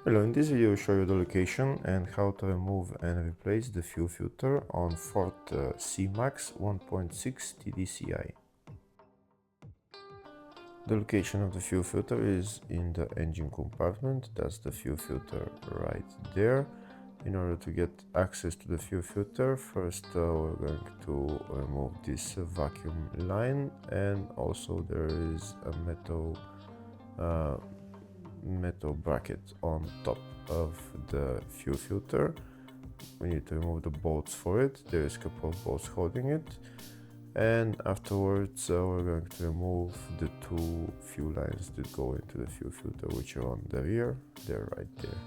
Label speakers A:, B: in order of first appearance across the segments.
A: Hello, in this video I'll show you the location and how to remove and replace the fuel filter on Ford C-Max 1.6 TDCI. The location of the fuel filter is in the engine compartment. That's the fuel filter right there. In order to get access to the fuel filter, first we're going to remove this vacuum line, and also there is a metal bracket on top of the fuel filter. We need to remove the bolts for it. There is a couple of bolts holding it, and afterwards we're going to remove the two fuel lines that go into the fuel filter, which are on the rear. They're right there.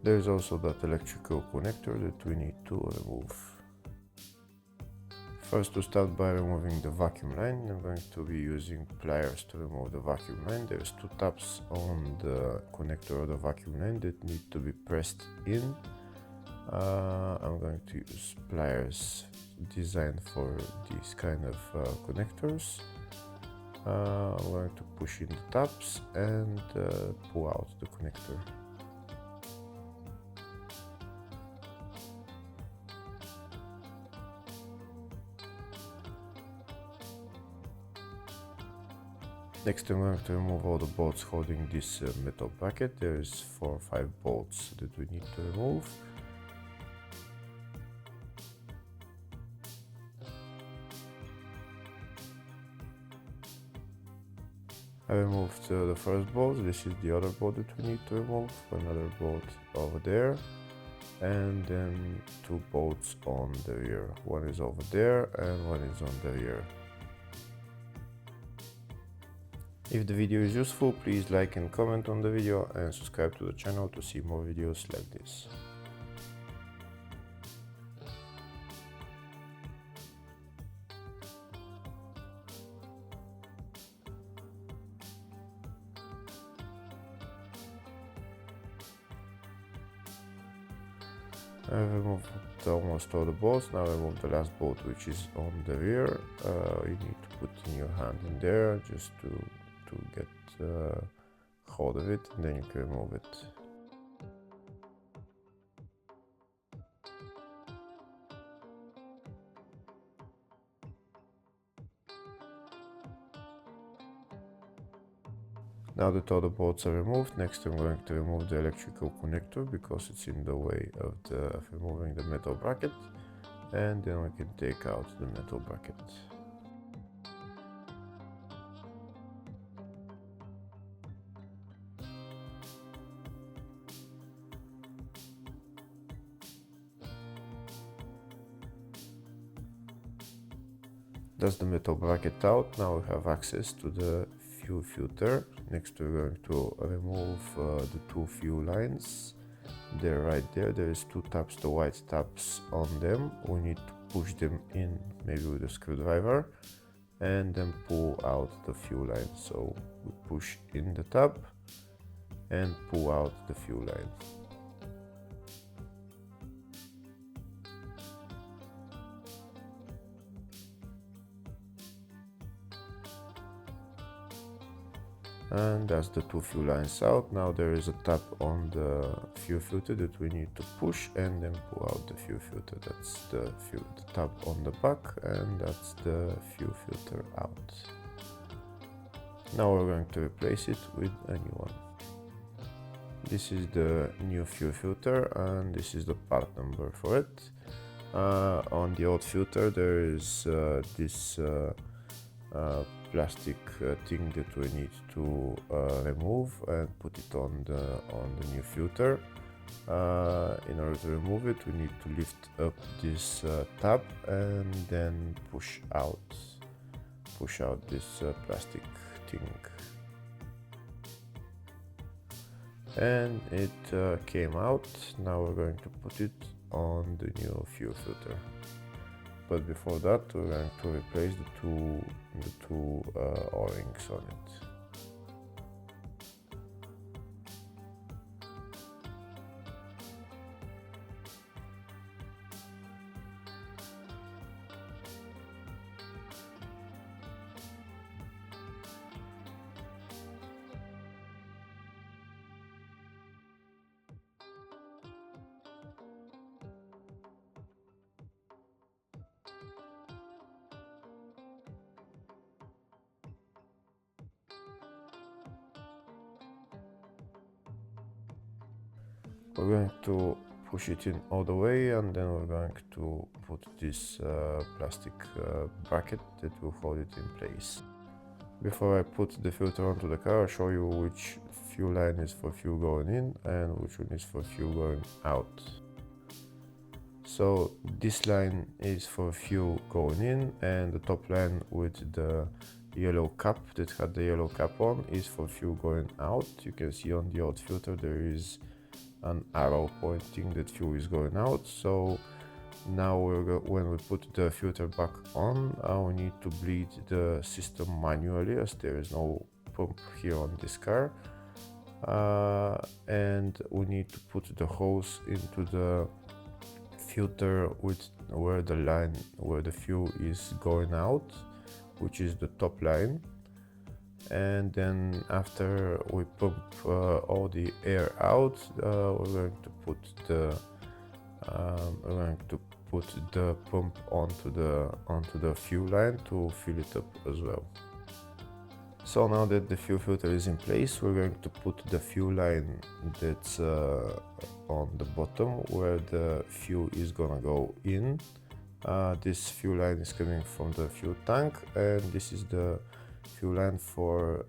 A: There's also that electrical connector that we need to remove. First, to start by removing the vacuum line, I'm going to be using pliers to remove the vacuum line. There's two tabs on the connector of the vacuum line that need to be pressed in. I'm going to use pliers designed for these kind of connectors. I'm going to push in the tabs and pull out the connector. Next, I'm going to remove all the bolts holding this metal bracket. There is 4 or 5 bolts that we need to remove. I removed the first bolt. This is the other bolt that we need to remove. Another bolt over there, and then 2 bolts on the rear. One is over there and one is on the rear. If the video is useful, please like and comment on the video and subscribe to the channel to see more videos like this. I've removed almost all the bolts. Now I remove the last bolt, which is on the rear. You need to put in your hand in there just to get hold of it, and then you can remove it. Now that all the bolts are removed, next I'm going to remove the electrical connector because it's in the way of removing the metal bracket, and then we can take out the metal bracket. That's the metal bracket out. Now we have access to the fuel filter. Next we're going to remove the 2 fuel lines. They're right there. There is 2 tabs, the white tabs on them. We need to push them in, maybe with a screwdriver, and then pull out the fuel line. So we push in the tab and pull out the fuel line. And that's the 2 fuel lines out. Now there is a tab on the fuel filter that we need to push and then pull out the fuel filter. That's the tab on the back, and that's the fuel filter out. Now we're going to replace it with a new one. This is the new fuel filter, and this is the part number for it. On the old filter there is this plastic thing that we need to remove and put it on the new filter. In order to remove it, we need to lift up this tab and then push out this plastic thing. And it came out. Now we're going to put it on the new fuel filter. But before that, we're going to replace the two O-rings on it. We're going to push it in all the way, and then we're going to put this plastic bracket that will hold it in place. Before I put the filter onto the car, I'll show you which fuel line is for fuel going in and which one is for fuel going out. So this line is for fuel going in, and the top line with the yellow cap that had the yellow cap on is for fuel going out. You can see on the old filter there is an arrow pointing that fuel is going out. So now when we put the filter back on, we need to bleed the system manually, as there is no pump here on this car, and we need to put the hose into the filter with where the fuel is going out, which is the top line. And then after we pump all the air out, we're going to put the pump onto the fuel line to fill it up as well. So now that the fuel filter is in place, we're going to put the fuel line that's on the bottom where the fuel is gonna go in. This fuel line is coming from the fuel tank, and this is the fuel line for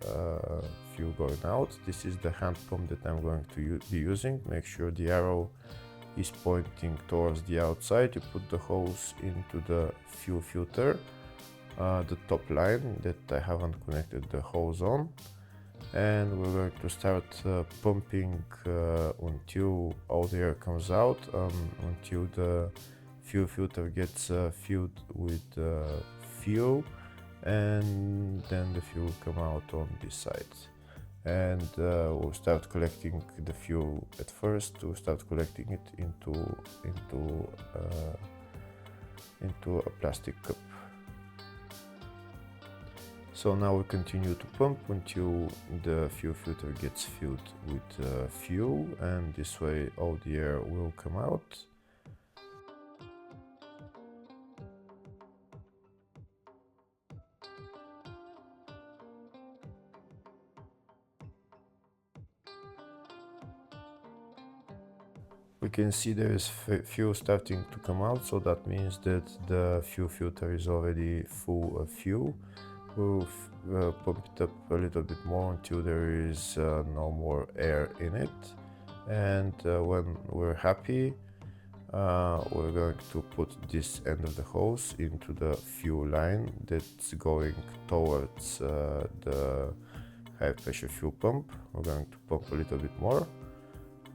A: fuel going out. This is the hand pump that I'm going to be using. Make sure the arrow is pointing towards the outside. You put the hose into the fuel filter, the top line that I haven't connected the hose on, and we're going to start pumping until all the air comes out, until the fuel filter gets filled with fuel, and then the fuel will come out on this side. And we'll start collecting the fuel. At first we'll start collecting it into a plastic cup. So now we continue to pump until the fuel filter gets filled with fuel, and this way all the air will come out. We can see there is fuel starting to come out, so that means that the fuel filter is already full of fuel. We'll pump it up a little bit more until there is no more air in it, and when we're happy, we're going to put this end of the hose into the fuel line that's going towards the high pressure fuel pump. We're going to pump a little bit more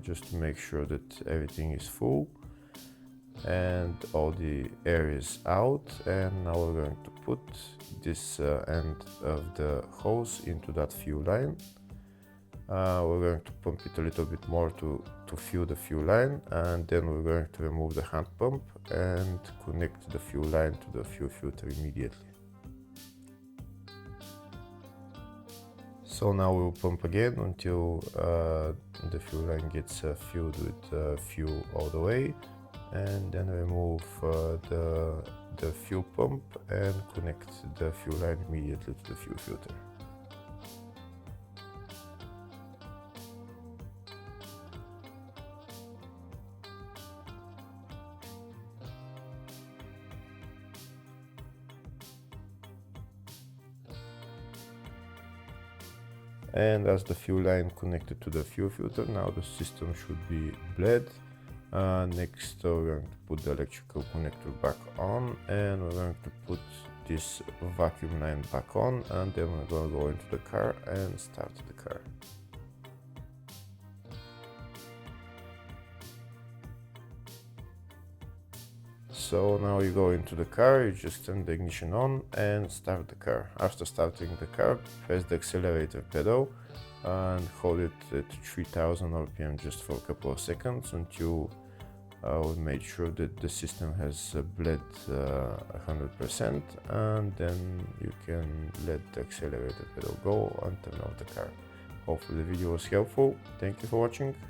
A: just to make sure that everything is full and all the air is out. And now we're going to put this end of the hose into that fuel line. We're going to pump it a little bit more to fill the fuel line, and then we're going to remove the hand pump and connect the fuel line to the fuel filter immediately. So now we'll pump again until the fuel line gets filled with fuel all the way, and then remove the fuel pump and connect the fuel line immediately to the fuel filter. And as the fuel line connected to the fuel filter, now the system should be bled. Next we're going to put the electrical connector back on, and we're going to put this vacuum line back on, and then we're going to go into the car and start the car. So now you go into the car, you just turn the ignition on and start the car. After starting the car, press the accelerator pedal and hold it at 3000 RPM just for a couple of seconds until we made sure that the system has bled 100%, and then you can let the accelerator pedal go and turn off the car. Hopefully the video was helpful. Thank you for watching.